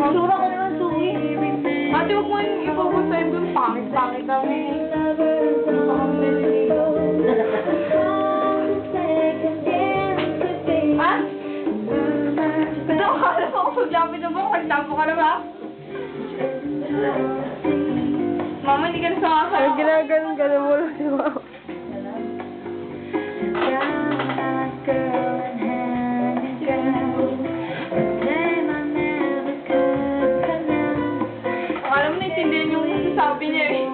Sura ko naman, Suki. Ate, huwag mo yung ibabot sa ibang pangit-pangit kami. Ano pa kami naliligo? Ha? Ito, akala mo kung paglapit na ba? Pagtapo ka na ba? Mama, hindi ka na sumakasal. Ginaganon mo lang si Mama. Akala mo naintindihan yung sabi niya eh.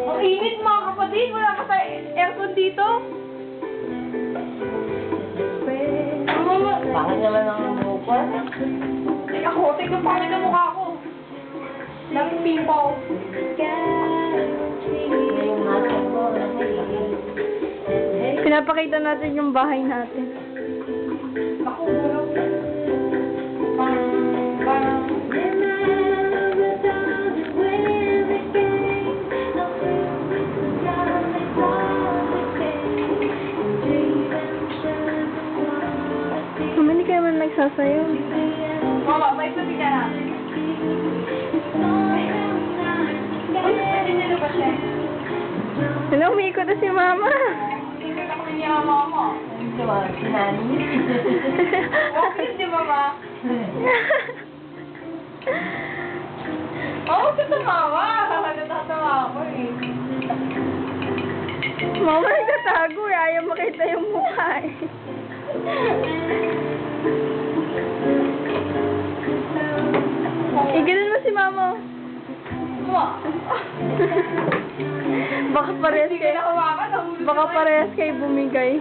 Ang init mga kapatid, wala ka sa aircon dito. Mama, Bakit naman ang mukha? ako, tignan pangit ang mukha ko. Daming pimple. Yung mata ko, Pinapakita natin yung bahay natin. Ako, gulong. Parang, Mama, hindi ka naman nagsasayo. mama, may sabi ka na. Uy, pwede nilo ba siya? Hello, umiikot na si Mama. Tingnan ako niya, mama. ito ah, si Nani. Okay, di mama? Oo, ka tumawa. Natatawa ako eh. Mama, nagtatago eh. Ayaw makita yung mukha eh. Iganon mo si Mama. Mama. Baka parehas Hindi ka kayo. na hawakan. Nahulog Baka naman. parehas kayo bumigay.